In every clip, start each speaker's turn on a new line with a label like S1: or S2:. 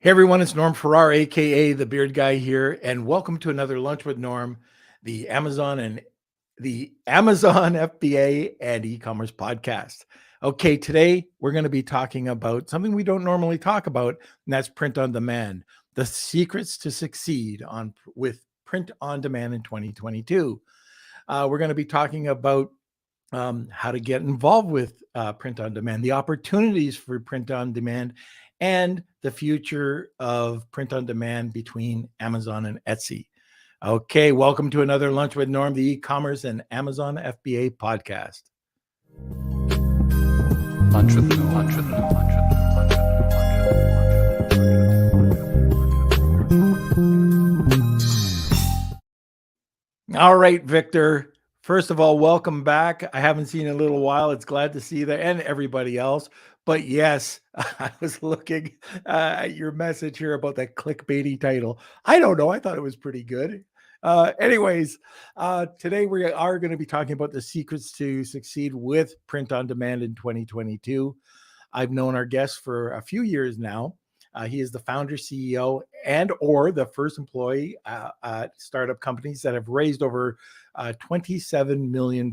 S1: Hey everyone, it's Norm Farrar, aka the Beard Guy here, and welcome to another Lunch with Norm, the Amazon FBA and e-commerce podcast. Okay, today we're going to be talking about something we don't normally talk about, and that's print on demand. The secrets to succeed with print on demand in 2022. We're going to be talking about how to get involved with print on demand, the opportunities for print on demand, and the future of print on demand between Amazon and Etsy. Okay, welcome to another Lunch with Norm, the e-commerce and Amazon FBA podcast.
S2: Lunch with Norm. Lunch with Norm. Lunch with Norm.
S1: All right, Victor. First of all, welcome back. I haven't seen you in a little while. It's glad to see you there and everybody else. But yes, I was looking at your message here about that clickbaity title. I don't know. I thought it was pretty good. Anyways, today we are going to be talking about the secrets to succeed with print on demand in 2022. I've known our guest for a few years now. He is the founder, CEO, and or the first employee at startup companies that have raised over $27 million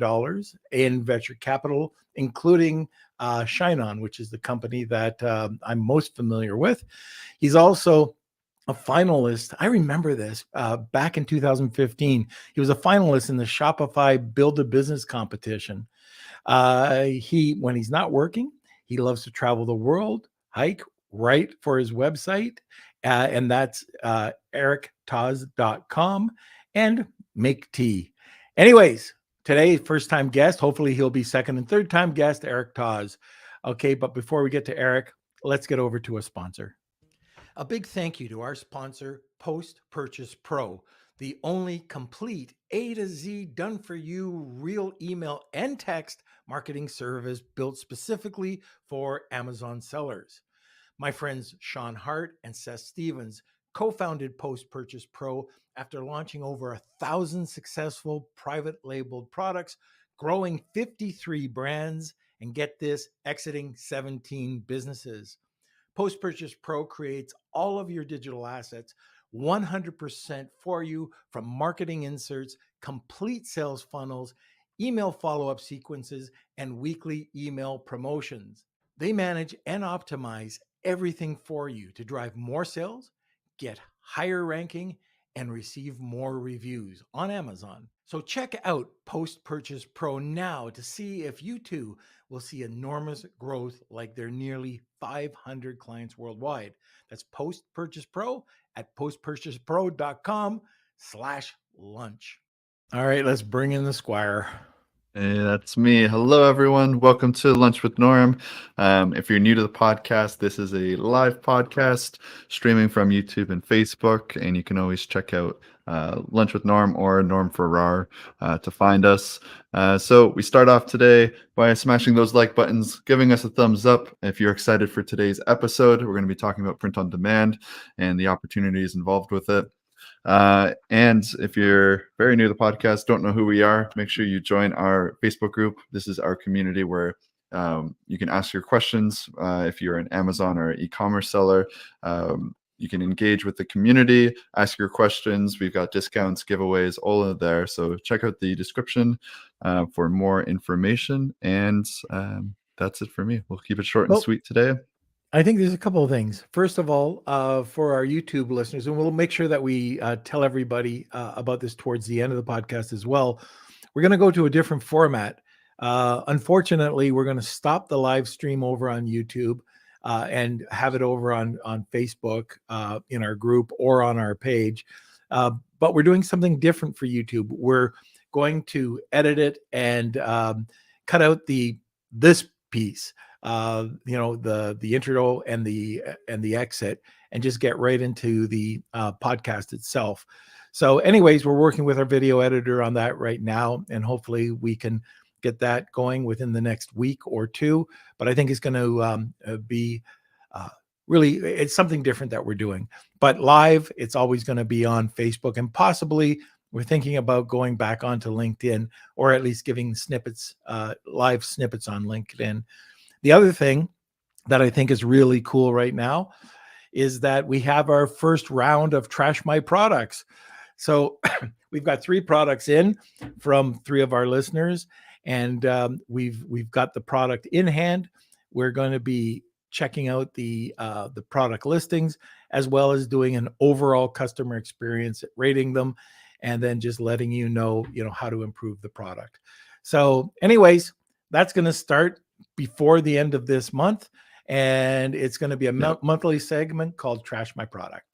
S1: in venture capital, including ShineOn, which is the company that I'm most familiar with. He's also a finalist. I remember this back in 2015. He was a finalist in the Shopify Build a Business competition. When he's not working, he loves to travel the world, hike, write for his website, and that's erictoz.com, and make tea. Anyways, today, first time guest. Hopefully he'll be second and third time guest, Eric Toz. Okay, but before we get to Eric, let's get over to a sponsor. A big thank you to our sponsor, Post Purchase Pro, the only complete A to Z done for you real email and text marketing service built specifically for Amazon sellers. My friends Sean Hart and Seth Stevens co-founded Post Purchase Pro after launching over 1,000 successful private labeled products, growing 53 brands, and get this, exiting 17 businesses. Post Purchase Pro creates all of your digital assets 100% for you, from marketing inserts, complete sales funnels, email follow-up sequences, and weekly email promotions. They manage and optimize everything for you to drive more sales, get higher ranking, and receive more reviews on Amazon. So check out Post Purchase Pro now to see if you too will see enormous growth like their nearly 500 clients worldwide. That's Post Purchase Pro at postpurchasepro.com/lunch. All right, let's bring in the Squire.
S2: Hey, that's me. Hello, everyone. Welcome to Lunch with Norm. If you're new to the podcast, this is a live podcast streaming from YouTube and Facebook, and you can always check out Lunch with Norm or Norm Farrar to find us. So we start off today by smashing those like buttons, giving us a thumbs up if you're excited for today's episode. We're going to be talking about print on demand and the opportunities involved with it. And if you're very new to the podcast, don't know who we are, make sure you join our Facebook group. This is our community where you can ask your questions. If you're an Amazon or e-commerce seller, you can engage with the community, ask your questions. We've got discounts, giveaways, all of there. So check out the description for more information. And that's it for me. We'll keep it short and sweet today.
S1: I think there's a couple of things. First of all, for our YouTube listeners, and we'll make sure that we tell everybody about this towards the end of the podcast as well, we're going to go to a different format. Unfortunately, we're going to stop the live stream over on YouTube and have it over on Facebook in our group or on our page. But we're doing something different for YouTube. We're going to edit it and cut out this piece. The intro and the exit, and just get right into the podcast itself. So anyways, we're working with our video editor on that right now, and hopefully we can get that going within the next week or two. But I think it's going to be really, it's something different that we're doing. But live, it's always going to be on Facebook, and possibly we're thinking about going back onto LinkedIn, or at least giving snippets, live snippets on LinkedIn. The other thing that I think is really cool right now is that we have our first round of Trash My Products. So we've got 3 products in from 3 of our listeners, and we've got the product in hand. We're going to be checking out the product listings, as well as doing an overall customer experience, rating them, and then just letting you know how to improve the product. So anyways, that's going to start before the end of this month, and it's going to be a monthly segment called Trash My Product.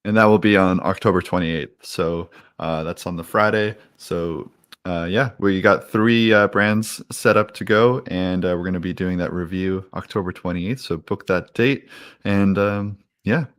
S2: And that will be on October 28th. So that's on the Friday. So we got 3 brands set up to go, and we're going to be doing that review October 28th. So book that date. And I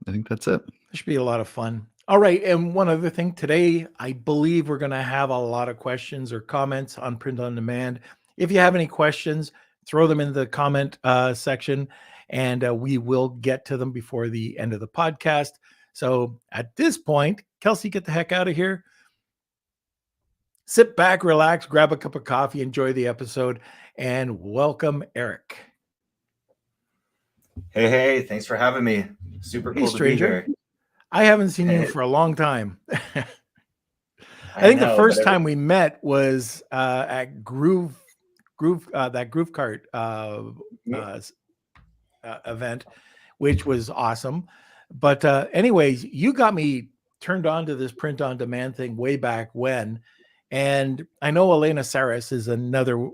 S2: think that's it.
S1: It should be a lot of fun. All right. And one other thing, today, I believe we're going to have a lot of questions or comments on print on demand. If you have any questions, throw them in the comment section, and we will get to them before the end of the podcast. So at this point, Kelsey, get the heck out of here. Sit back, relax, grab a cup of coffee, enjoy the episode, and welcome Eric.
S3: Hey, thanks for having me. Super cool to be here.
S1: I haven't seen you for a long time. I think the first time we met was at Groove Cart event, which was awesome. But anyways, you got me turned on to this print on demand thing way back when. And I know Elena Saris is another,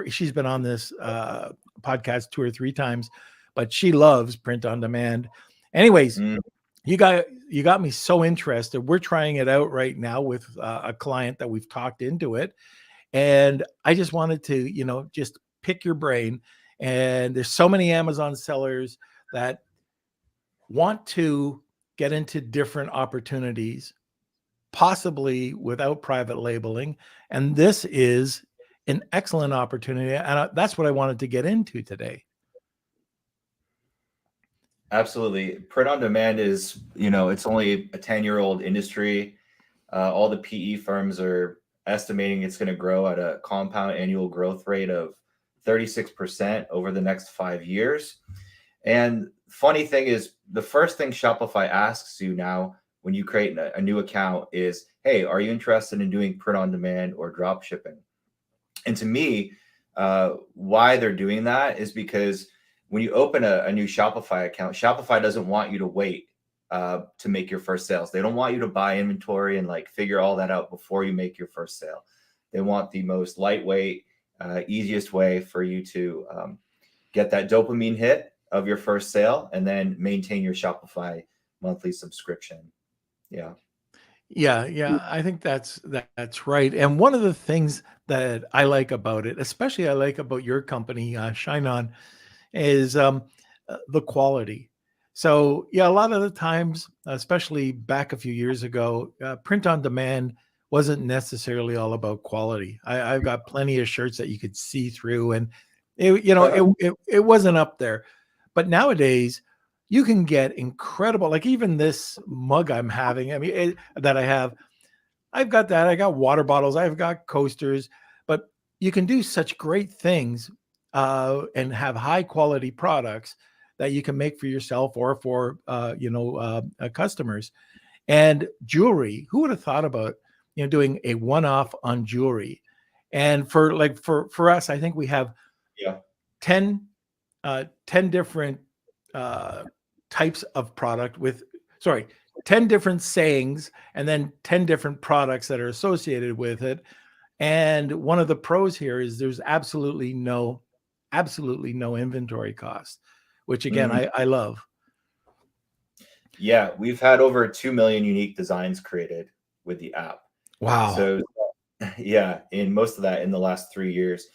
S1: she's been on this podcast 2 or 3 times, but she loves print on demand. Anyways, you got me so interested. We're trying it out right now with a client that we've talked into it. And I just wanted to, just pick your brain. And there's so many Amazon sellers that want to get into different opportunities, possibly without private labeling. And this is an excellent opportunity. And that's what I wanted to get into today.
S3: Absolutely. Print on demand is, it's only a 10-year-old industry. All the PE firms are estimating it's going to grow at a compound annual growth rate of 36% over the next 5 years. And funny thing is, the first thing Shopify asks you now when you create a new account is, hey, are you interested in doing print on demand or drop shipping? And to me, why they're doing that is because when you open a new Shopify account, Shopify doesn't want you to wait to make your first sales. They don't want you to buy inventory and figure all that out before you make your first sale. They want the most lightweight, easiest way for you to get that dopamine hit of your first sale and then maintain your Shopify monthly subscription. Yeah.
S1: I think that's right. And one of the things that I like about it, especially I like about your company, ShineOn, is the quality. So a lot of the times, especially back a few years ago, print on demand wasn't necessarily all about quality. I've got plenty of shirts that you could see through, and it wasn't up there. But nowadays, you can get incredible, like even this mug I'm having. I mean, I've got that. I got water bottles. I've got coasters. But you can do such great things and have high quality products that you can make for yourself or for customers. And jewelry. Who would have thought about doing a one-off on jewelry? And for us, I think we have 10 different types of product 10 different sayings, and then 10 different products that are associated with it. And one of the pros here is there's absolutely no inventory cost, which again, I love.
S3: Yeah, we've had over 2 million unique designs created with the app.
S1: Wow.
S3: So in most of that in the last 3 years.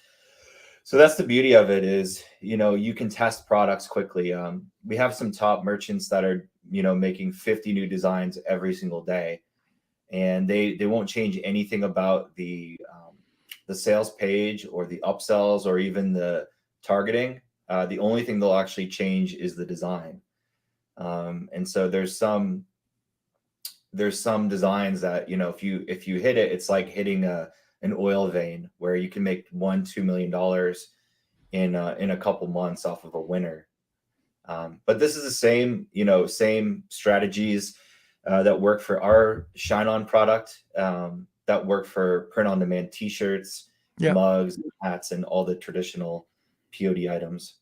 S3: So that's the beauty of it is, you can test products quickly. We have some top merchants that are, making 50 new designs every single day, and they won't change anything about the sales page or the upsells or even the targeting. The only thing they'll actually change is the design. And so there's some designs that, if you hit it, it's like hitting an oil vein where you can make $1-2 million in a couple months off of a winner. But this is the same strategies that work for our ShineOn product, that work for print-on-demand T-shirts, mugs, hats, and all the traditional POD items.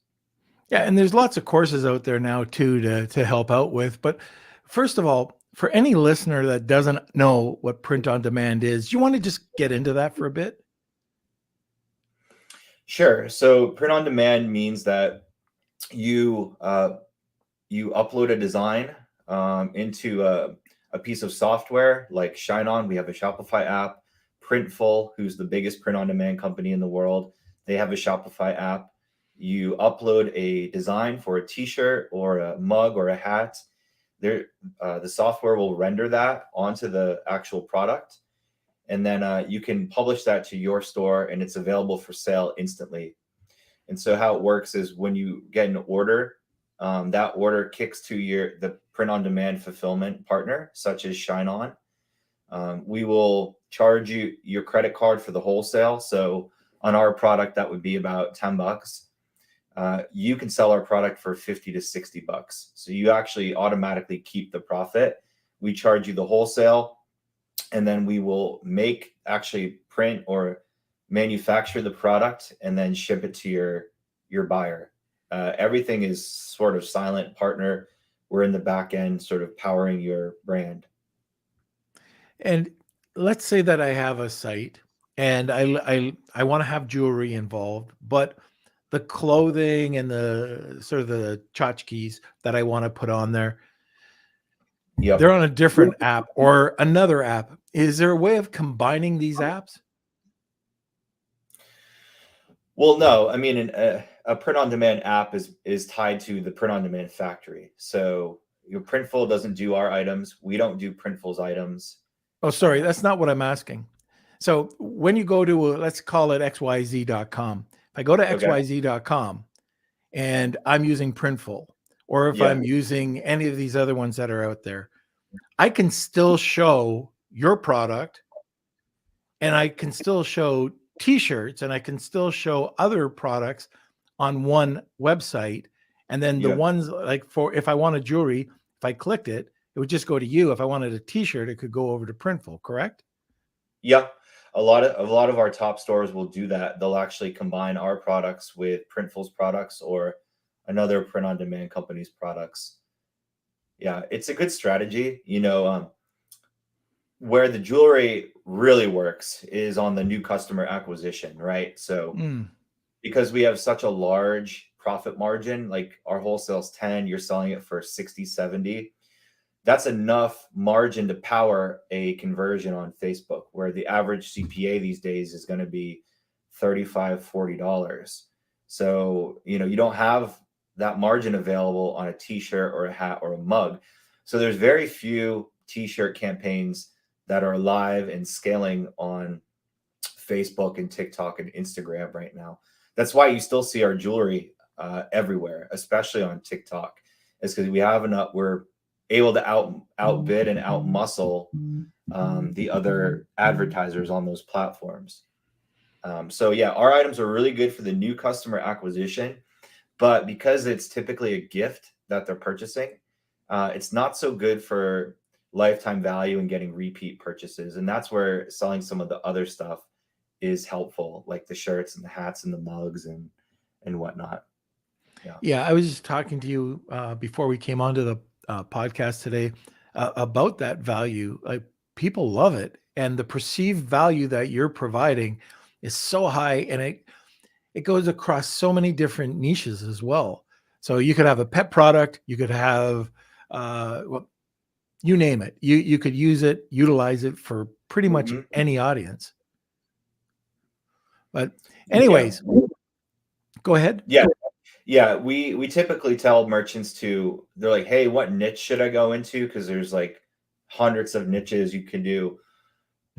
S1: Yeah, and there's lots of courses out there now too to help out with. But first of all, for any listener that doesn't know what print-on-demand is, do you want to just get into that for a bit?
S3: Sure. So print-on-demand means that you upload a design into a piece of software like ShineOn. We have a Shopify app. Printful, who's the biggest print-on-demand company in the world, they have a Shopify app. You upload a design for a T-shirt or a mug or a hat. The software will render that onto the actual product, and then you can publish that to your store, and it's available for sale instantly. And so how it works is when you get an order, that order kicks to the print-on-demand fulfillment partner, such as ShineOn. We will charge you your credit card for the wholesale. So on our product, that would be about $10. You can sell our product for $50 to $60. So you actually automatically keep the profit. We charge you the wholesale, and then we will actually print or manufacture the product and then ship it to your buyer. Everything is sort of silent partner. We're in the back end sort of powering your brand.
S1: And let's say that I have a site and I want to have jewelry involved, but the clothing and the sort of the tchotchkes that I want to put on there, they're on a different app or another app. Is there a way of combining these apps?
S3: Well, no. I mean, a print-on-demand app is tied to the print-on-demand factory. So your Printful doesn't do our items. We don't do Printful's items.
S1: Oh, sorry, that's not what I'm asking. So when you go to, let's call it xyz.com. If I go to xyz.com and I'm using Printful, or if I'm using any of these other ones that are out there, I can still show your product, and I can still show T-shirts, and I can still show other products on one website. And then the ones like if I wanted jewelry, if I clicked it, it would just go to you. If I wanted a T-shirt, it could go over to Printful, correct?
S3: Yeah. A lot of our top stores will do that. They'll actually combine our products with Printful's products or another print-on-demand company's products. Yeah, it's a good strategy. Where the jewelry really works is on the new customer acquisition, right? So because we have such a large profit margin, like our wholesale's 10, you're selling it for 60, 70. That's enough margin to power a conversion on Facebook, where the average CPA these days is going to be $35, $40. So, you don't have that margin available on a T-shirt or a hat or a mug. So there's very few T-shirt campaigns that are live and scaling on Facebook and TikTok and Instagram right now. That's why you still see our jewelry everywhere, especially on TikTok. It's because we're able to outbid and outmuscle the other advertisers on those platforms. So yeah, our items are really good for the new customer acquisition, but because it's typically a gift that they're purchasing, it's not so good for lifetime value and getting repeat purchases. And that's where selling some of the other stuff is helpful, like the shirts and the hats and the mugs and whatnot.
S1: Yeah, I was just talking to you before we came onto the podcast today about that value. Like, people love it, and the perceived value that you're providing is so high, and it goes across so many different niches as well. So you could have a pet product, you could have you name it. You could utilize it for pretty much any audience. But anyways, go ahead.
S3: Yeah, we typically tell merchants they're like, hey, what niche should I go into? Because there's like hundreds of niches. You can do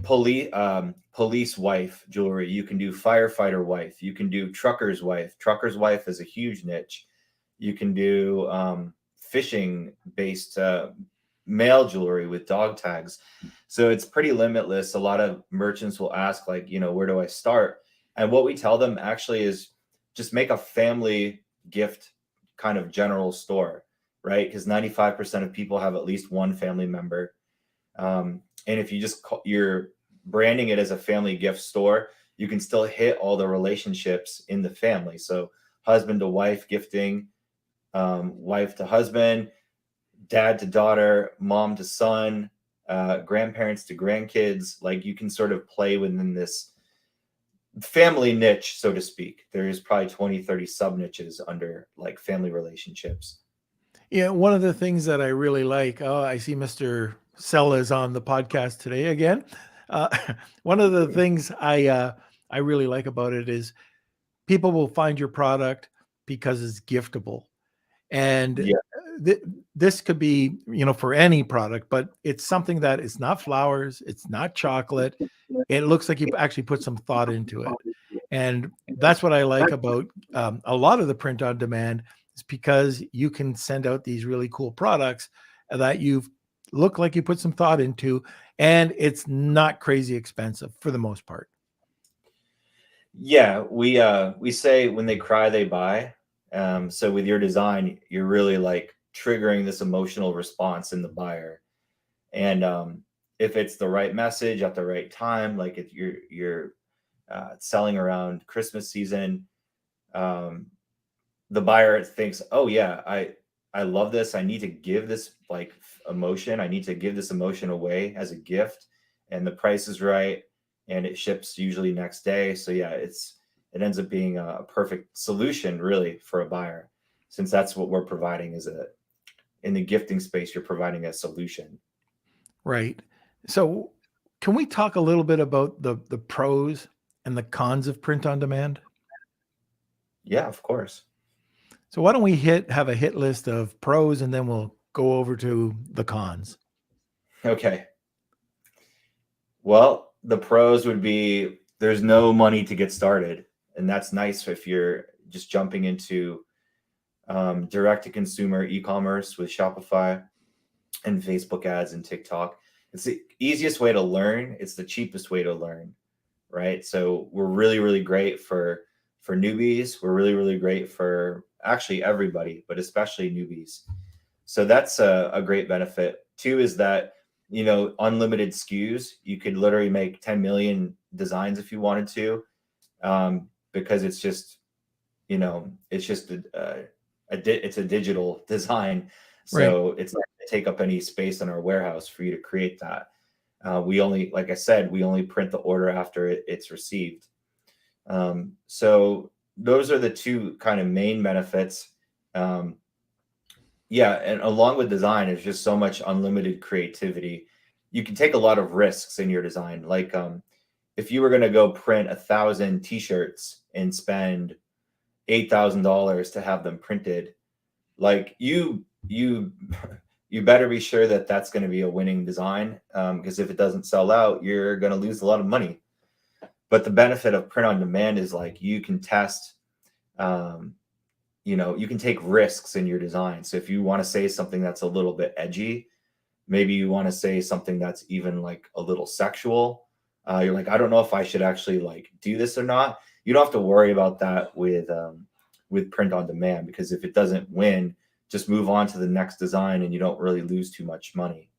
S3: police wife jewelry. You can do firefighter wife. You can do trucker's wife. Trucker's wife is a huge niche. You can do fishing based male jewelry with dog tags. So it's pretty limitless. A lot of merchants will ask, like, where do I start? And what we tell them actually is just make a family gift kind of general store, right? Because 95% of people have at least one family member. And if you just you're branding it as a family gift store, you can still hit all the relationships in the family. So husband to wife gifting, wife to husband, dad to daughter, mom to son, grandparents to grandkids. Like, you can sort of play within this family niche, so to speak. There's probably 20, 30 sub niches under like family relationships.
S1: Yeah, one of the things that I really like, oh, I see Mr. Sella is on the podcast today again. One of the things I really like about it is people will find your product because it's giftable. And this could be, for any product, but it's something that is not flowers, it's not chocolate. It looks like you actually put some thought into it. And that's what I like about a lot of the print on demand, is because you can send out these really cool products that you've look like you put some thought into, and it's not crazy expensive for the most part.
S3: Yeah, we say when they cry, they buy. So with your design, you're really like triggering this emotional response in the buyer. And if it's the right message at the right time, like if you're selling around Christmas season, the buyer thinks, oh yeah, I love this. I need to give this like emotion. I need to give this emotion away as a gift, and the price is right, and it ships usually next day. So yeah, it ends up being a perfect solution really for a buyer, since that's what we're providing in the gifting space, you're providing a solution.
S1: Right. So can we talk a little bit about the pros and the cons of print on demand?
S3: Yeah, of course.
S1: So why don't we have a hit list of pros, and then we'll go over to the cons.
S3: Okay. Well, the pros would be there's no money to get started. And that's nice if you're just jumping into direct-to-consumer e-commerce with Shopify and Facebook ads and TikTok. It's the easiest way to learn. It's the cheapest way to learn, right? So we're really, really great for newbies. We're really, really great for actually everybody, but especially newbies. So that's a great benefit. Two is that, unlimited SKUs. You could literally make 10 million designs if you wanted to, because it's just, it's just it's a digital design. So It's not going to take up any space in our warehouse for you to create that. Like I said, we only print the order after it's received. So those are the two kind of main benefits. And along with design, there's just so much unlimited creativity. You can take a lot of risks in your design. Like if you were going to go print 1,000 t-shirts and spend $8,000 to have them printed, like you better be sure that that's going to be a winning design, because if it doesn't sell out, you're going to lose a lot of money. But the benefit of print on demand is like you can test, you can take risks in your design. So if you want to say something that's a little bit edgy, maybe you want to say something that's even like a little sexual. You're like, I don't know if I should actually like do this or not. You don't have to worry about that with print on demand, because if it doesn't win, just move on to the next design and you don't really lose too much money,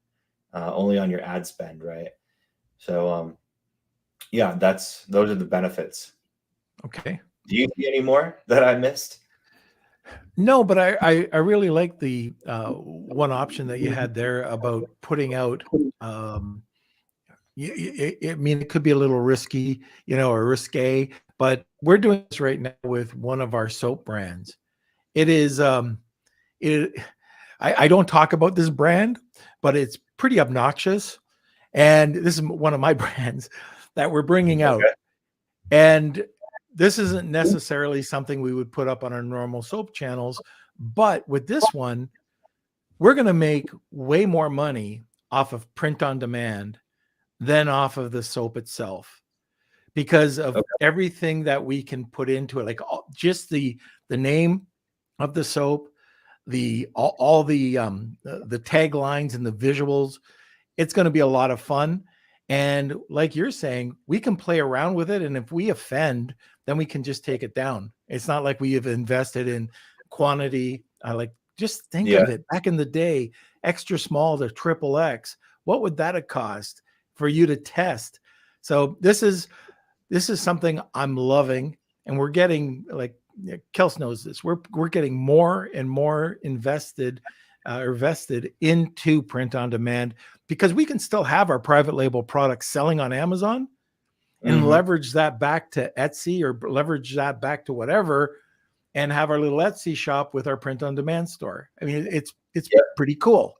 S3: only on your ad spend, right? So those are the benefits.
S1: Okay.
S3: Do you see any more that I missed?
S1: No, but I really like the one option that you had there about putting out. I mean, it could be a little risky, or risque, but we're doing this right now with one of our soap brands. It is, I don't talk about this brand, but it's pretty obnoxious. And this is one of my brands that we're bringing out.
S3: Okay.
S1: And this isn't necessarily something we would put up on our normal soap channels, but with this one, we're going to make way more money off of print on demand than off of the soap itself, because of everything that we can put into it, like just the name of the soap, all the taglines and the visuals. It's going to be a lot of fun. And like you're saying, we can play around with it. And if we offend, then we can just take it down. It's not like we have invested in quantity I like, just think
S3: Yeah.
S1: of it back in the day, extra small to triple X. What would that have cost for you to test? So this is something I'm loving, and we're getting, like, Kels knows this. We're getting more and more invested or vested into print on demand, because we can still have our private label products selling on Amazon and leverage that back to Etsy, or leverage that back to whatever, and have our little Etsy shop with our print on demand store. I mean, it's pretty cool.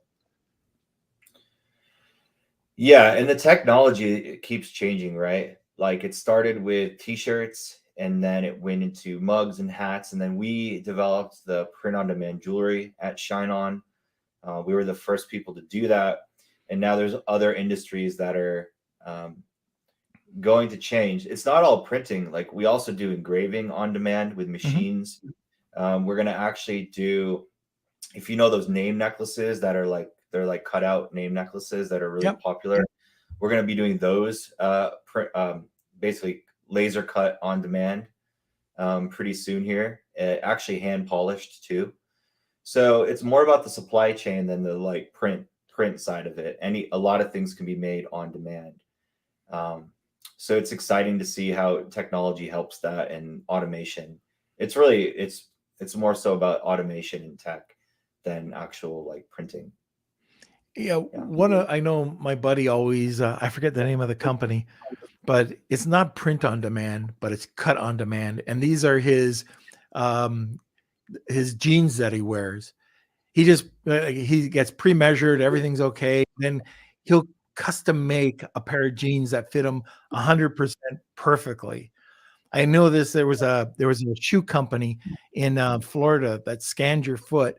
S3: Yeah, and the technology, it keeps changing, right? Like, it started with t-shirts, and then it went into mugs and hats, and then we developed the print on demand jewelry at ShineOn. We were the first people to do that, and now there's other industries that are going to change. It's not all printing. Like, we also do engraving on demand with machines. We're going to actually do, if you know those name necklaces that are like, they're like cut out name necklaces that are really popular. We're going to be doing those basically laser cut on demand pretty soon here. Actually hand polished too. So it's more about the supply chain than the like print side of it. A lot of things can be made on demand. So it's exciting to see how technology helps that, and automation. It's really, it's more so about automation and tech than actual like printing.
S1: Yeah, I know my buddy always, I forget the name of the company, but it's not print on demand, but it's cut on demand. And these are his jeans that he wears. He just, he gets pre-measured, everything's okay. Then he'll custom make a pair of jeans that fit him 100% perfectly. I know this, there was a shoe company in Florida that scanned your foot,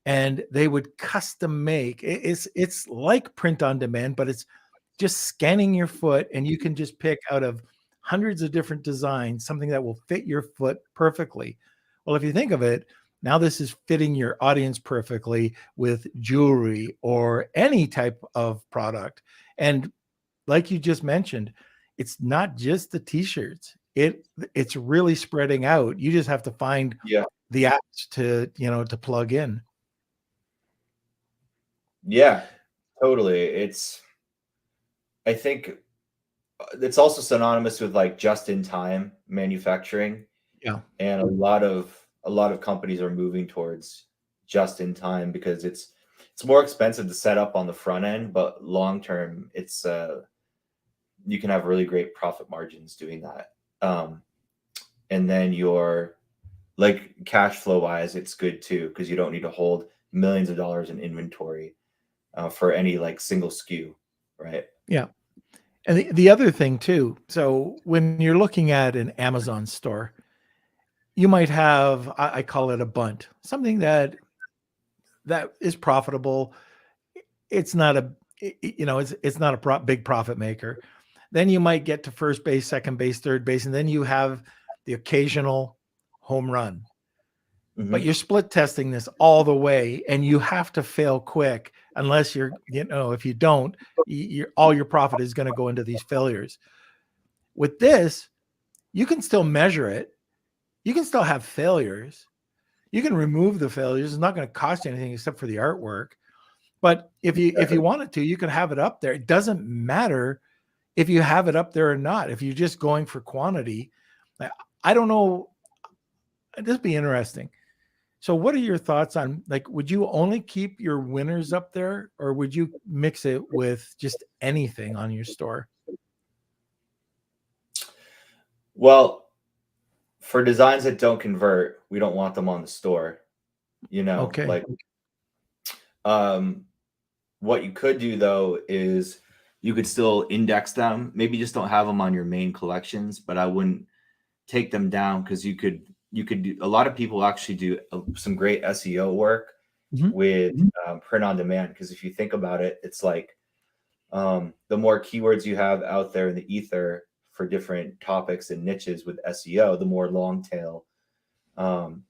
S1: and they would custom make, it's like print on demand, but it's just scanning your foot, and you can just pick out of hundreds of different designs something that will fit your foot perfectly. Well, if you think of it, now this is fitting your audience perfectly with jewelry or any type of product. And like you just mentioned, it's not just the t-shirts. It's really spreading out. You just have to find the apps to plug in.
S3: Yeah, totally. I think it's also synonymous with like just-in-time manufacturing.
S1: Yeah.
S3: And a lot of companies are moving towards just-in-time because it's more expensive to set up on the front end, but long term, it's you can have really great profit margins doing that. And then your like cash flow wise, it's good too, because you don't need to hold millions of dollars in inventory for any like single SKU, right?
S1: Yeah. And the other thing too, so when you're looking at an Amazon store, you might have, I call it a bunt, something that is profitable. It's not it's not a big profit maker. Then you might get to first base, second base, third base, and then you have the occasional home run. But you're split testing this all the way, and you have to fail quick, unless if you don't, all your profit is going to go into these failures. With this, you can still measure it. You can still have failures. You can remove the failures. It's not going to cost you anything except for the artwork. But if you wanted to, you can have it up there. It doesn't matter if you have it up there or not. If you're just going for quantity, I don't know. This would be interesting. So what are your thoughts on, like, would you only keep your winners up there, or would you mix it with just anything on your store?
S3: Well, for designs that don't convert, we don't want them on the store.
S1: Okay.
S3: Like, what you could do though is you could still index them. Maybe just don't have them on your main collections, but I wouldn't take them down, because you could do, a lot of people actually do some great SEO work with print on demand. Because if you think about it, it's like the more keywords you have out there in the ether for different topics and niches with SEO, the more long tail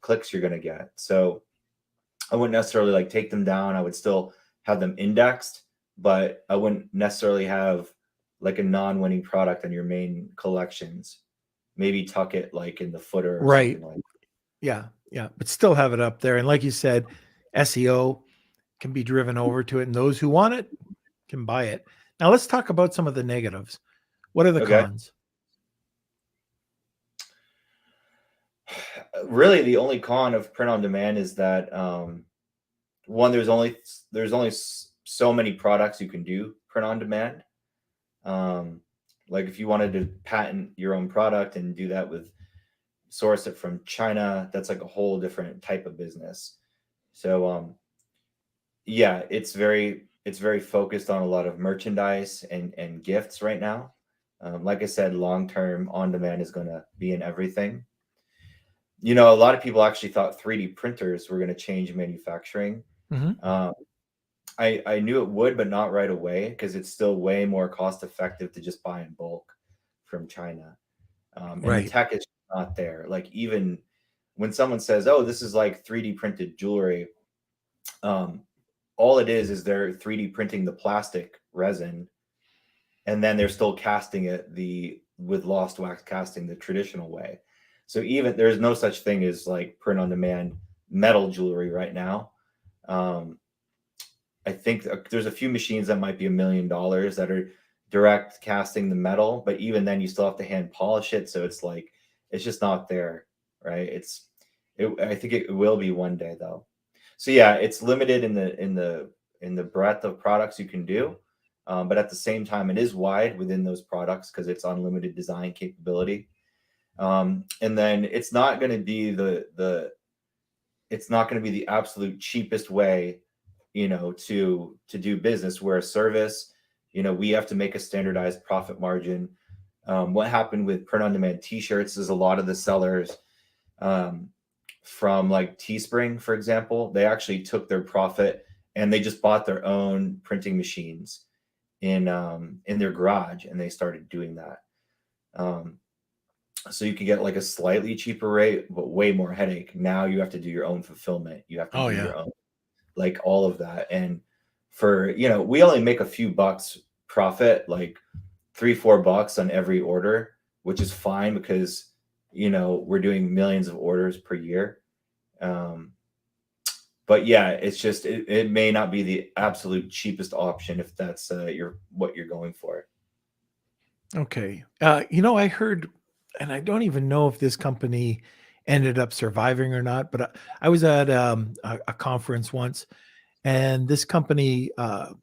S3: clicks you're going to get. So I wouldn't necessarily like take them down. I would still have them indexed, but I wouldn't necessarily have like a non-winning product on your main collections. Maybe tuck it like in the footer or
S1: right.
S3: something like that.
S1: Yeah. Yeah, but still have it up there. And like you said, SEO can be driven over to it, and those who want it can buy it. Now let's talk about some of the negatives. What are the
S3: Okay.
S1: cons?
S3: Really, the only con of print on demand is that one, there's only so many products you can do print on demand. Like if you wanted to patent your own product and do that with source it from China, that's like a whole different type of business. So yeah, it's very focused on a lot of merchandise and gifts right now. Like I said, long term on demand is going to be in everything. You know, a lot of people actually thought 3D printers were going to change manufacturing.
S1: Mm-hmm.
S3: I knew it would, but not right away, because it's still way more cost effective to just buy in bulk from China. And the
S1: Right.
S3: tech is not there. Like even when someone says, "Oh, this is like 3D printed jewelry," all it is they're 3D printing the plastic resin, and then they're still casting it with lost wax casting the traditional way. So even there's no such thing as like print on demand metal jewelry right now. I think there's a few machines that might be $1 million that are direct casting the metal, but even then you still have to hand polish it. So it's like, it's just not there, right? I think it will be one day though. So yeah, it's limited in the breadth of products you can do. But at the same time, it is wide within those products because it's unlimited design capability. And then it's not going to be it's not going to be the absolute cheapest way, you know, to do business. Where a service, you know, we have to make a standardized profit margin. What happened with print on demand t-shirts is a lot of the sellers from like Teespring, for example, they actually took their profit and they just bought their own printing machines in their garage, and they started doing that. So you can get like a slightly cheaper rate, but way more headache. Now you have to do your own fulfillment. You have to do your own, like all of that. And for, you know, we only make a few bucks profit, like $3-4 on every order, which is fine because, you know, we're doing millions of orders per year. But yeah, it's just, it may not be the absolute cheapest option if that's what you're going for.
S1: Okay. You know, I heard, and I don't even know if this company ended up surviving or not, but I was at a conference once, and this company,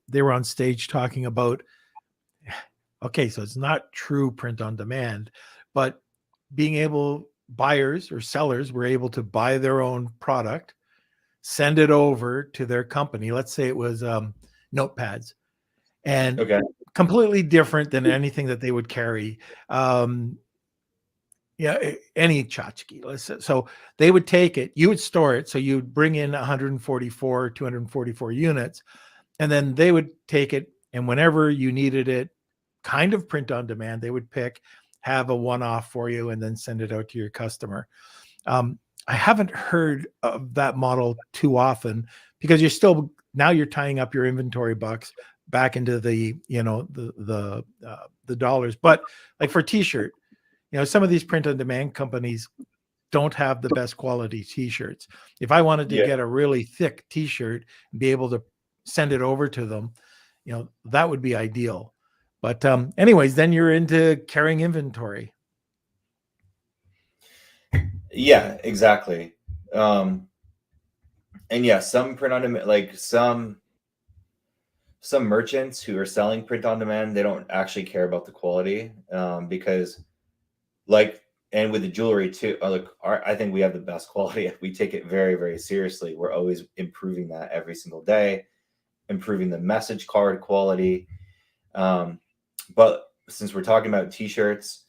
S1: they were on stage talking about, okay, so it's not true print on demand, but buyers or sellers were able to buy their own product, send it over to their company. Let's say it was notepads, and
S3: Okay.
S1: completely different than anything that they would carry. Any tchotchke. So they would take it, you would store it. So you'd bring in 244 units, and then they would take it, and whenever you needed it, kind of print on demand, they would have a one-off for you and then send it out to your customer. I haven't heard of that model too often because now you're tying up your inventory bucks back into the dollars. But like for t-shirt, you know, some of these print on demand companies don't have the best quality t-shirts. If I wanted to get a really thick t-shirt and be able to send it over to them, you know, that would be ideal. But anyways, then you're into carrying inventory.
S3: Yeah, exactly. And yeah, some print on demand, like some merchants who are selling print on demand, they don't actually care about the quality, because like, and with the jewelry too, I think we have the best quality. We take it very, very seriously. We're always improving that every single day, improving the message card quality. But since we're talking about t-shirts,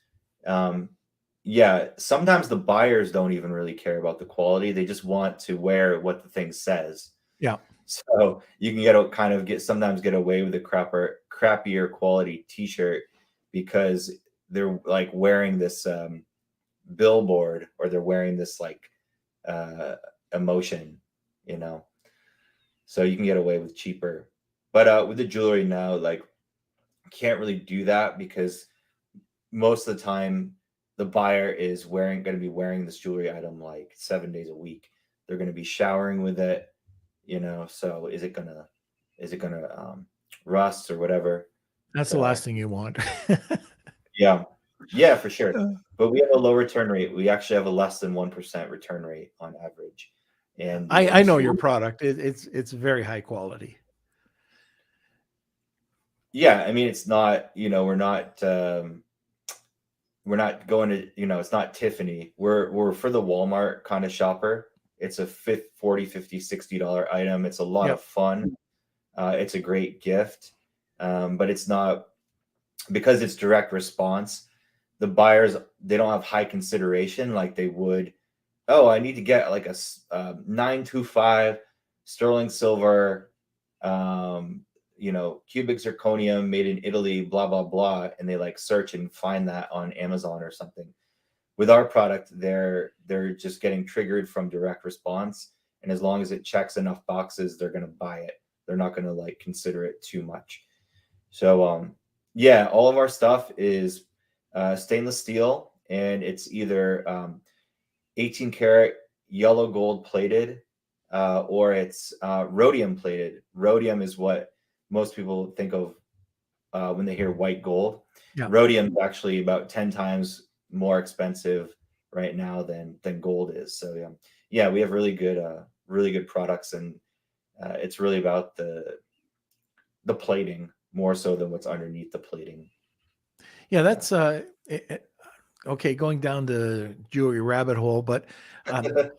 S3: yeah, sometimes the buyers don't even really care about the quality. They just want to wear what the thing says.
S1: Yeah.
S3: So you can sometimes get away with a crappier quality t-shirt because they're like wearing this billboard, or they're wearing this like emotion, you know. So you can get away with cheaper. But with the jewelry now, like, can't really do that because most of the time, the buyer is going to be wearing this jewelry item like 7 days a week. They're going to be showering with it, so is it gonna rust or whatever?
S1: That's the
S3: So
S1: last thing you want.
S3: yeah, for sure. But we have a low return rate. We actually have a less than 1% return rate on average. And
S1: I know your product. It's very high quality.
S3: Yeah, I mean, it's not, we're not going to, it's not Tiffany. We're for the Walmart kind of shopper. It's a $40, $50, $60 item. It's a lot of fun. It's a great gift. But it's not, because it's direct response, the buyers, they don't have high consideration like they would. Oh, I need to get like a 925 sterling silver, cubic zirconium made in Italy, blah, blah, blah. And they like search and find that on Amazon or something. With our product, they're just getting triggered from direct response. And as long as it checks enough boxes, they're going to buy it. They're not going to like consider it too much. So, yeah, all of our stuff is stainless steel, and it's either 18 karat yellow gold plated, or it's rhodium plated. Rhodium is what most people think of when they hear white gold.
S1: Yeah.
S3: Rhodium is actually about 10 times more expensive right now than gold is. So yeah, we have really good products, and it's really about the plating more so than what's underneath the plating.
S1: Yeah, that's okay. Going down the jewelry rabbit hole, but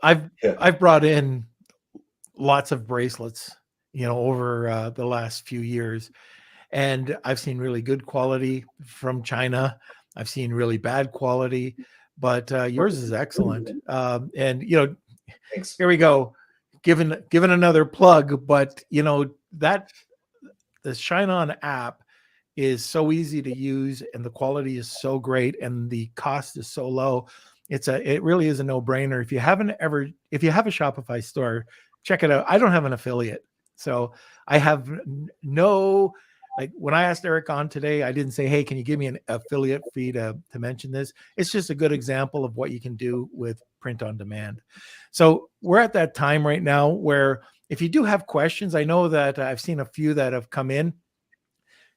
S1: I've brought in lots of bracelets, over the last few years, and I've seen really good quality from China. I've seen really bad quality, but yours is excellent. And
S3: Thanks.
S1: here we go, giving another plug, but that the ShineOn app is so easy to use, and the quality is so great, and the cost is so low. It really is a no-brainer. If you have a Shopify store, check it out. I don't have an affiliate, so I have no, like, when I asked Eric on today, I didn't say, hey, can you give me an affiliate fee to mention this? It's just a good example of what you can do with print on demand. So we're at that time right now where if you do have questions, I know that I've seen a few that have come in.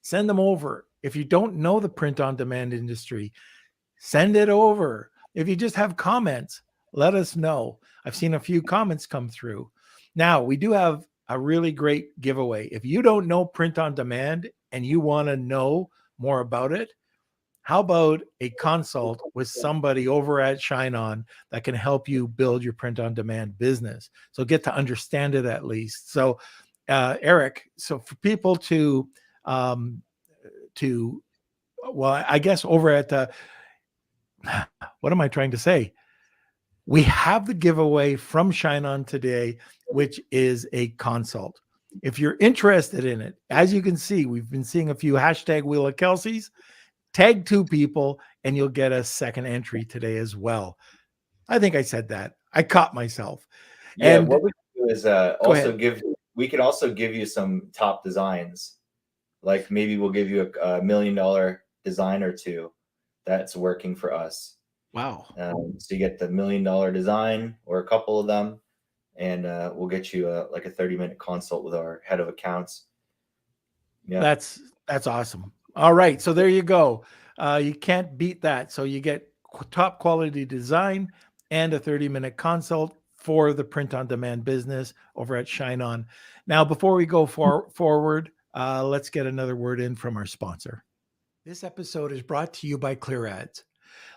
S1: Send them over. If you don't know the print on demand industry, send it over. If you just have comments, let us know. I've seen a few comments come through. Now, we do have a really great giveaway. If you don't know print on demand and you want to know more about it, how about a consult with somebody over at ShineOn that can help you build your print on demand business? So get to understand it at least. So Eric, so for people to well, I guess over at what am I trying to say? We have the giveaway from ShineOn today, which is a consult. If you're interested in it, as you can see, we've been seeing a few hashtag Wheel of Kelsey's. Tag 2 people and you'll get a second entry today as well. I think I said that. I caught myself.
S3: Yeah,
S1: and
S3: what we can do is we can also give you some top designs. Like maybe we'll give you a $1 million design or two that's working for us.
S1: Wow.
S3: So you get the $1 million design or a couple of them, and we'll get you like a 30-minute consult with our head of accounts. Yeah,
S1: that's awesome. All right, so there you go. You can't beat that. So you get top quality design and a 30-minute consult for the print on demand business over at ShineOn. Now, before we go forward, let's get another word in from our sponsor. This episode is brought to you by ClearAds.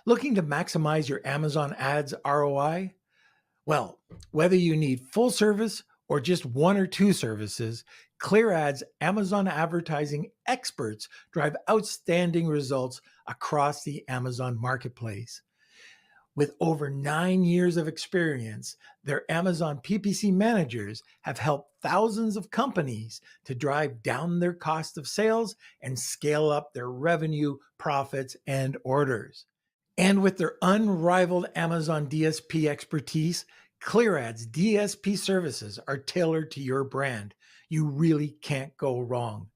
S1: Looking to maximize your Amazon ads ROI? Well, whether you need full service or just one or two services, ClearAds Amazon advertising experts drive outstanding results across the Amazon marketplace. With over 9 years of experience, their Amazon PPC managers have helped thousands of companies to drive down their cost of sales and scale up their revenue, profits, and orders. And with their unrivaled Amazon DSP expertise, ClearAds DSP services are tailored to your brand. You really can't go wrong.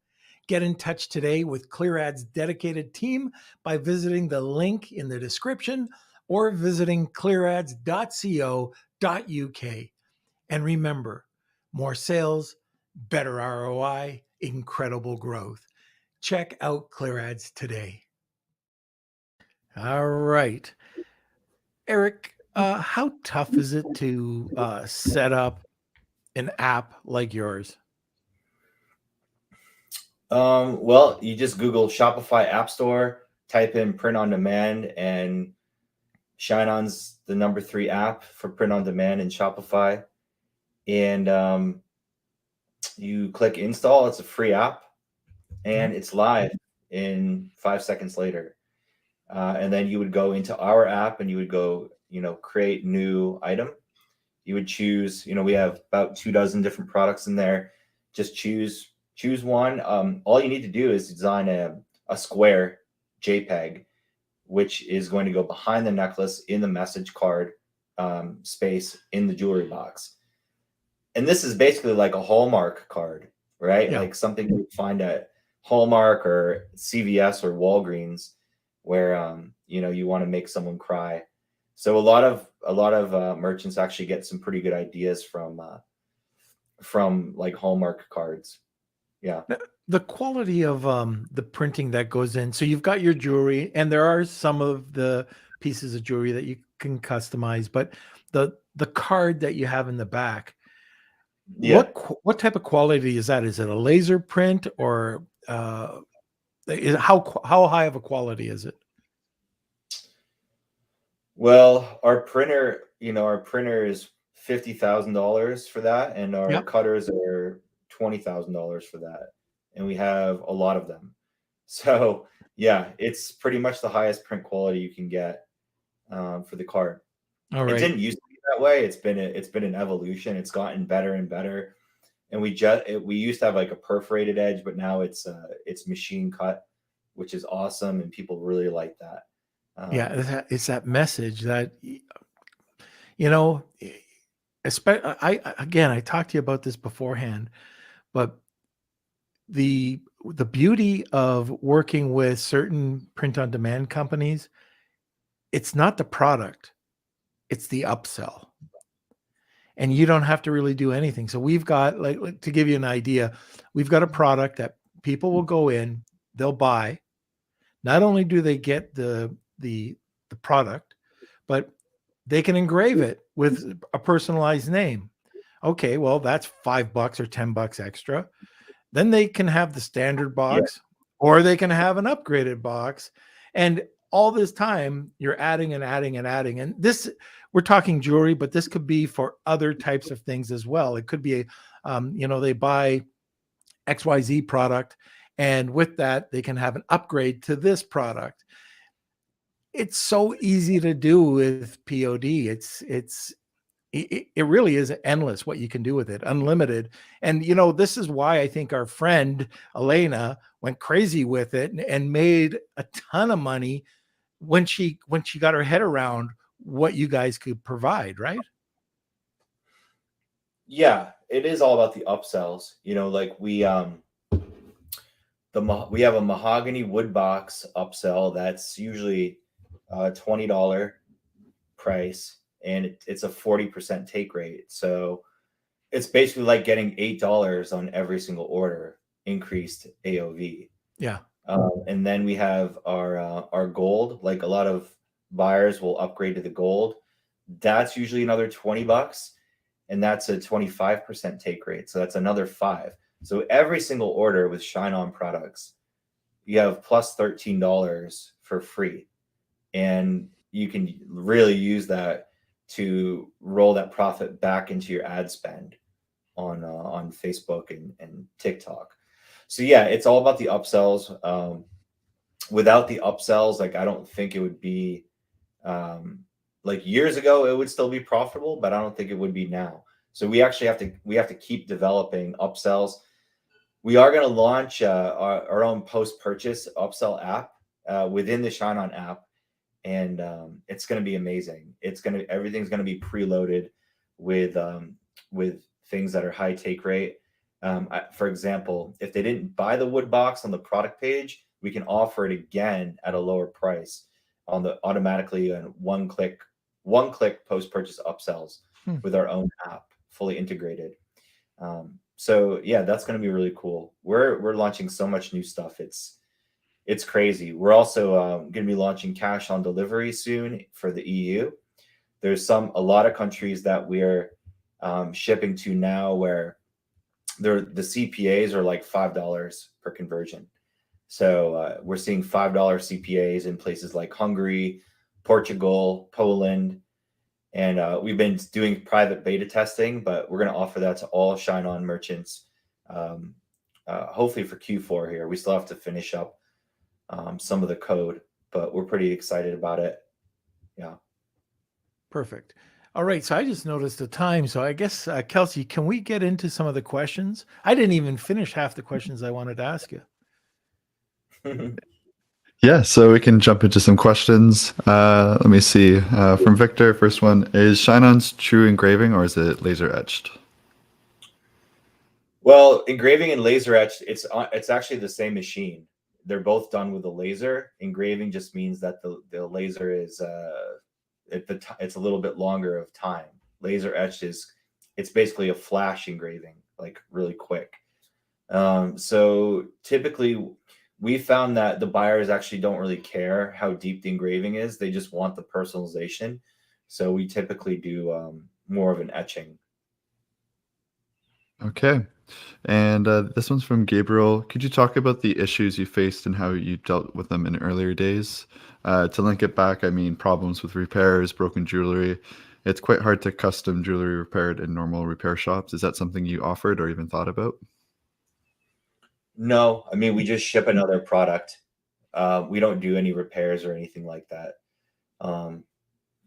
S1: Get in touch today with ClearAd's dedicated team by visiting the link in the description or visiting clearads.co.uk. And remember, more sales, better ROI, incredible growth. Check out ClearAds today. All right. Eric, how tough is it to set up an app like yours?
S3: Well, you just Google Shopify App Store, type in print on demand, and ShineOn's the number 3 app for print on demand in Shopify. And you click install. It's a free app, and it's live in 5 seconds later. And then you would go into our app and you would go, create new item. You would choose, we have about 24 different products in there. Just choose one. All you need to do is design a square JPEG, which is going to go behind the necklace in the message card space in the jewelry box. And this is basically like a Hallmark card, right?
S1: Yeah.
S3: Like something you find at Hallmark or CVS or Walgreens, where you want to make someone cry. So a lot of merchants actually get some pretty good ideas from like Hallmark cards. Yeah.
S1: The quality of the printing that goes in. So you've got your jewelry, and there are some of the pieces of jewelry that you can customize, but the card that you have in the back,
S3: Yeah.
S1: what type of quality is that? Is it a laser print, or how high of a quality is it?
S3: Well, our printer is $50,000 for that, and our
S1: Yep.
S3: cutters are $20,000 for that, and we have a lot of them. So yeah, it's pretty much the highest print quality you can get for the card.
S1: All
S3: It
S1: right.
S3: didn't used to be that way. It's been an evolution. It's gotten better and better. And we used to have like a perforated edge, but now it's machine cut, which is awesome, and people really like that.
S1: Yeah, it's that message that I talked to you about this beforehand, but the beauty of working with certain print on demand companies, it's not the product, it's the upsell. And you don't have to really do anything. So we've got, like, to give you an idea, we've got a product that people will go in, they'll buy. Not only do they get the product, but they can engrave it with a personalized name. Okay, well, that's $5 or $10 extra. Then they can have the standard box, or they can have an upgraded box. And all this time you're adding and adding and adding. And this, we're talking jewelry, but this could be for other types of things as well. It could be, they buy XYZ product, and with that, they can have an upgrade to this product. It's so easy to do with POD. It really is endless what you can do with it, unlimited. And this is why I think our friend Elena went crazy with it and made a ton of money when she got her head around what you guys could provide, right?
S3: Yeah, it is all about the upsells. Like we have a mahogany wood box upsell that's usually $20 price, and it's a 40% take rate. So it's basically like getting $8 on every single order, increased AOV.
S1: Yeah.
S3: And then we have our gold. Like a lot of buyers will upgrade to the gold. That's usually another $20, and that's a 25% take rate. So that's another $5. So every single order with ShineOn products, you have plus $13 for free, and you can really use that to roll that profit back into your ad spend on Facebook and TikTok. So yeah, it's all about the upsells. Without the upsells, like I don't think it would be like years ago. It would still be profitable, but I don't think it would be now. So we actually have to keep developing upsells. We are going to launch our own post-purchase upsell app within the ShineOn app, and it's going to be amazing. Everything's going to be preloaded with things that are high take rate. For example, if they didn't buy the wood box on the product page, we can offer it again at a lower price on the automatically and one-click post-purchase upsells with our own app, fully integrated. So yeah, that's going to be really cool. We're launching so much new stuff. It's crazy. We're also going to be launching cash on delivery soon for the EU. There's a lot of countries that we're shipping to now where the CPAs are like $5 per conversion. So we're seeing $5 CPAs in places like Hungary, Portugal, Poland, and we've been doing private beta testing, but we're going to offer that to all ShineOn merchants, hopefully for Q4 here. We still have to finish up some of the code, but we're pretty excited about it. Yeah.
S1: Perfect. All right. So I just noticed the time. So I guess, Kelsey, can we get into some of the questions? I didn't even finish half the questions I wanted to ask you.
S2: Yeah, so we can jump into some questions. Let me see. From Victor, first one, is ShineOn's true engraving or is it laser etched?
S3: Well, engraving and laser etched, it's actually the same machine. They're both done with a laser. Engraving just means that the laser is it's a little bit longer of time. Laser etched it's basically a flash engraving, like really quick. So typically we found that the buyers actually don't really care how deep the engraving is. They just want the personalization. So we typically do more of an etching.
S2: Okay. And this one's from Gabriel. Could you talk about the issues you faced and how you dealt with them in earlier days? To link it back, I mean, problems with repairs, broken jewelry. It's quite hard to custom jewelry repaired in normal repair shops. Is that something you offered or even thought about?
S3: No, I mean, we just ship another product. We don't do any repairs or anything like that.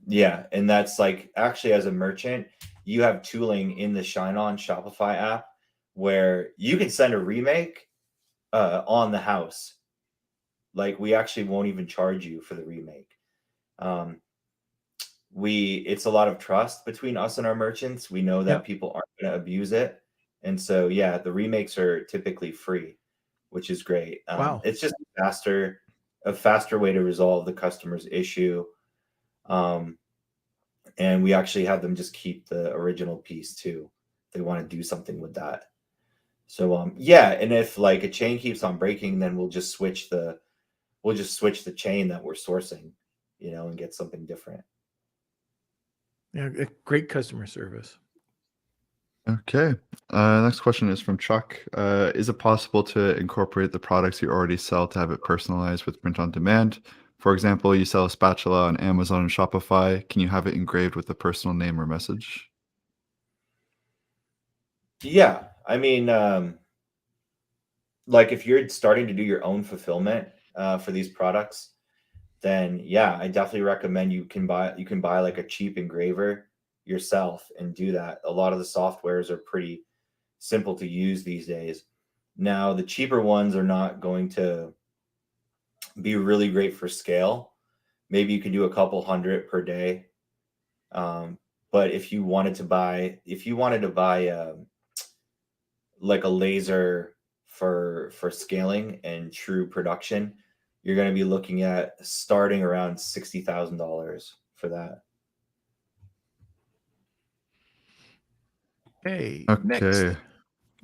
S3: Yeah, and that's like actually as a merchant, you have tooling in the ShineOn Shopify app where you can send a remake on the house. Like we actually won't even charge you for the remake. It's a lot of trust between us and our merchants. We know that people aren't going to abuse it. And so, yeah, the remakes are typically free, which is great.
S1: Wow.
S3: It's just a faster way to resolve the customer's issue. And we actually have them just keep the original piece too. If they want to do something with that. So, yeah. And if like a chain keeps on breaking, then we'll just switch the chain that we're sourcing, and get something different.
S1: Yeah. Great customer service.
S2: Okay. Next question is from Chuck. Is it possible to incorporate the products you already sell to have it personalized with print on demand? For example, you sell a spatula on Amazon and Shopify. Can you have it engraved with a personal name or message?
S3: Yeah. I mean, like if you're starting to do your own fulfillment for these products, then yeah, I definitely recommend you can buy like a cheap engraver yourself and do that. A lot of the softwares are pretty simple to use these days. Now, the cheaper ones are not going to be really great for scale. Maybe you can do a couple hundred per day. But if you wanted to buy like a laser for scaling and true production, you're going to be looking at starting around $60,000 for that.
S1: Hey,
S2: Okay.
S1: next.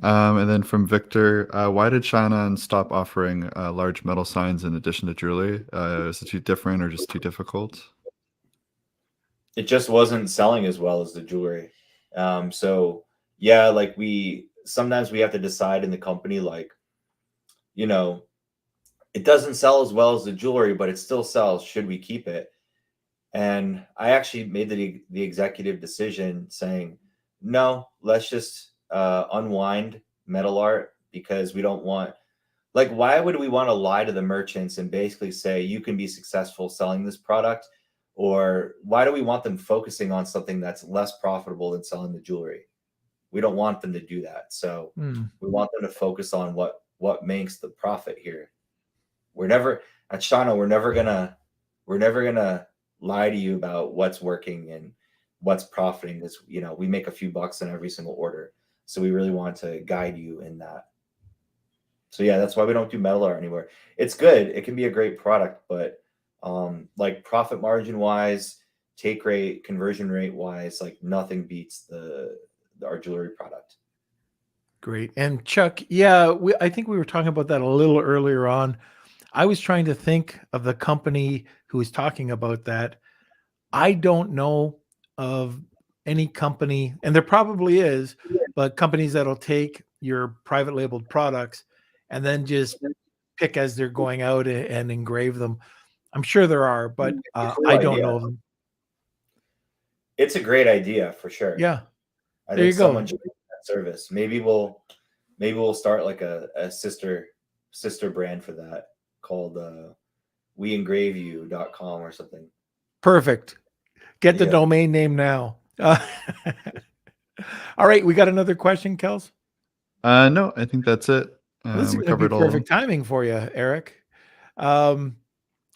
S2: And then from Victor, why did ShineOn stop offering large metal signs in addition to jewelry? Is it too different or just too difficult?
S3: It just wasn't selling as well as the jewelry. So yeah, like sometimes we have to decide in the company, like, it doesn't sell as well as the jewelry, but it still sells. Should we keep it? And I actually made the executive decision saying, no, let's just unwind metal art, because we don't want, like, why would we want to lie to the merchants and basically say you can be successful selling this product? Or why do we want them focusing on something that's less profitable than selling the jewelry? We don't want them to do that. So we want them to focus on what makes the profit here. At ShineOn, we're never gonna lie to you about what's working and what's profiting. We make a few bucks on every single order. So we really want to guide you in that. So yeah, that's why we don't do metal art anymore. It's good. It can be a great product, but like profit margin wise, take rate, conversion rate wise, like nothing beats our jewelry product.
S1: Great. And Chuck, yeah, I think we were talking about that a little earlier on. I was trying to think of the company who was talking about that. I don't know of any company, and there probably is, but companies that'll take your private labeled products and then just pick as they're going out and engrave them. I'm sure there are, but I don't know of them.
S3: It's a great idea for sure.
S1: Yeah.
S3: I think someone should do that service. Maybe we'll start like a sister brand for that called weengraveyou.com or something.
S1: Perfect. Get the domain name now. All right, we got another question, Kels?
S2: No, I think that's it.
S1: This is going to be perfect timing for you, Eric. All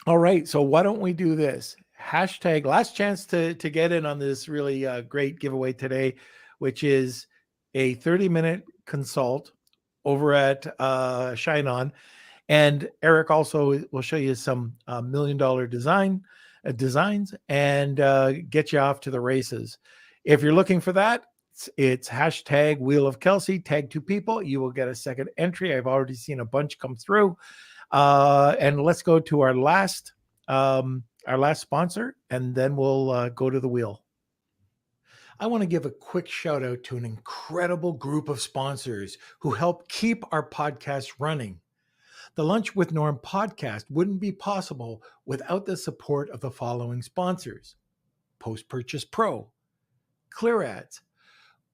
S1: right, so why don't we do this? Hashtag last chance to get in on this really great giveaway today, which is a 30-minute consult over at ShineOn. And Eric also will show you some $1 million designs and get you off to the races. If you're looking for that, it's hashtag Wheel of Kelsey, tag 2 people. You will get a second entry. I've already seen a bunch come through. And let's go to our last sponsor, and then we'll go to the wheel. I want to give a quick shout out to an incredible group of sponsors who help keep our podcast running. The Lunch with Norm podcast wouldn't be possible without the support of the following sponsors: Post Purchase Pro, Clear Ads,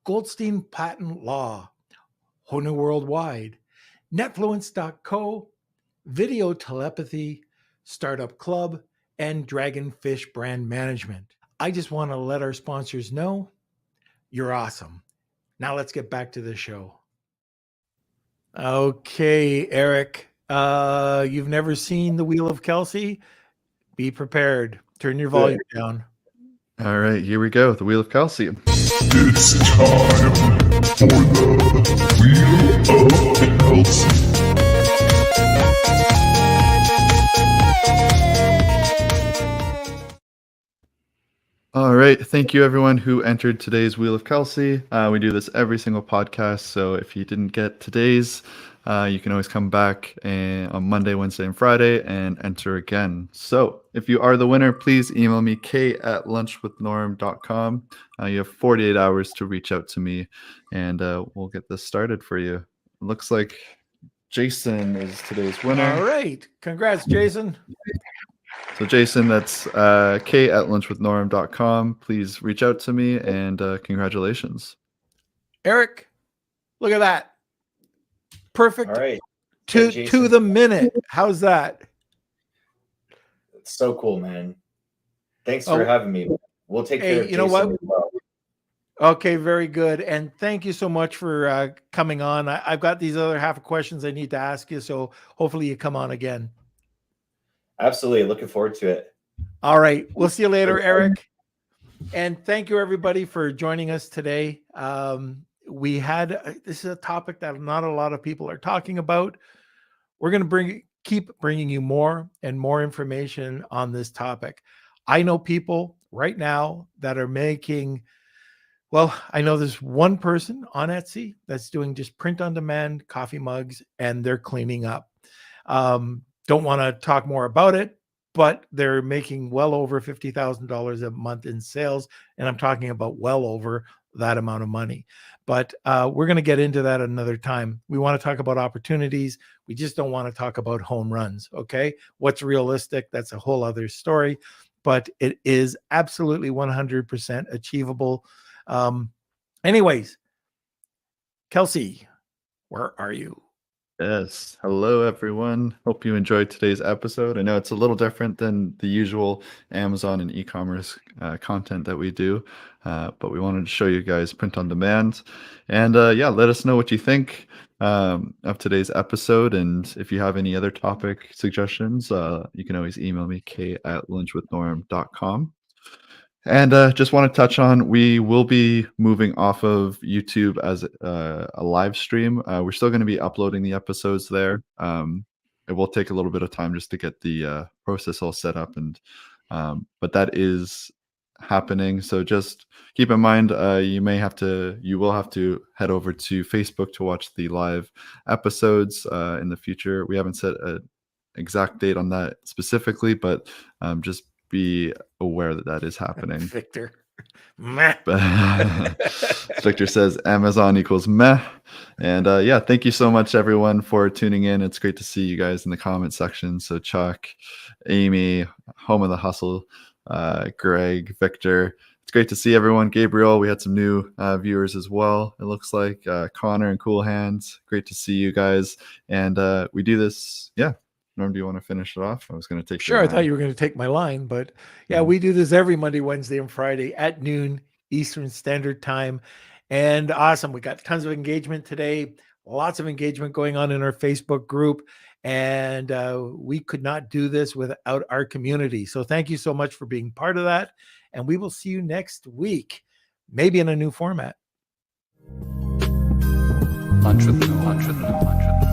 S1: Goldstein Patent Law, Hona Worldwide, Netfluence.co, Video Telepathy, Startup Club, and Dragonfish Brand Management. I just want to let our sponsors know you're awesome. Now let's get back to the show. Okay, Eric, you've never seen the Wheel of Kelsey? Be prepared. Turn your volume down.
S2: All right, here we go. The Wheel of Kelsey.
S4: It's time for the Wheel of Kelsey.
S2: All right. Thank you, everyone who entered today's Wheel of Kelsey. We do this every single podcast. So if you didn't get today's, you can always come back on Monday, Wednesday, and Friday and enter again. So if you are the winner, please email me, k@lunchwithnorm.com. You have 48 hours to reach out to me, and we'll get this started for you. It looks like Jason is today's winner.
S1: All right. Congrats, Jason.
S2: So Jason, that's k@lunchwithnorm.com. Please reach out to me, and congratulations.
S1: Eric, look at that. Perfect.
S3: All right.
S1: To the minute. How's that?
S3: It's so cool, man. Thanks for having me. We'll take care of Jason.
S1: You know what?
S3: As well.
S1: Okay, very good. And thank you so much for coming on. I've got these other half of questions I need to ask you, so hopefully you come on again.
S3: Absolutely. Looking forward to it.
S1: All right. We'll see you later, Eric. And thank you, everybody, for joining us today. This is a topic that not a lot of people are talking about. We're going to keep bringing you more and more information on this topic. I know people right now that are making, I know there's one person on Etsy that's doing just print on demand coffee mugs, and they're cleaning up. Don't want to talk more about it, but they're making well over $50,000 a month in sales. And I'm talking about well over that amount of money. But we're going to get into that another time. We want to talk about opportunities. We just don't want to talk about home runs. Okay. What's realistic? That's a whole other story, but it is absolutely 100% achievable. Anyways, Kelsey, where are you?
S2: Yes. Hello, everyone. Hope you enjoyed today's episode. I know it's a little different than the usual Amazon and e-commerce content that we do, but we wanted to show you guys print on demand. And let us know what you think of today's episode. And if you have any other topic suggestions, you can always email me, k@lunchwithnorm.com. And just want to touch on, we will be moving off of YouTube as a live stream. We're still going to be uploading the episodes there. It will take a little bit of time just to get the process all set up, and but that is happening. So just keep in mind, you will have to head over to Facebook to watch the live episodes in the future. We haven't set an exact date on that specifically, but just be aware that that is happening.
S1: Victor. Meh.
S2: Victor says Amazon equals meh. And yeah, thank you so much, everyone, for tuning in. It's great to see you guys in the comment section. So Chuck, Amy, Home of the Hustle, Greg, Victor. It's great to see everyone. Gabriel, we had some new viewers as well. It looks like Connor and Cool Hands. Great to see you guys. And we do this. Yeah. Norm, do you want to finish it off? I was going to take.
S1: Sure, I thought you were going to take my line, but yeah, we do this every Monday, Wednesday, and Friday at noon Eastern Standard Time. And awesome. We got tons of engagement today, lots of engagement going on in our Facebook group. And we could not do this without our community. So thank you so much for being part of that. And we will see you next week, maybe in a new format.
S5: Lunch with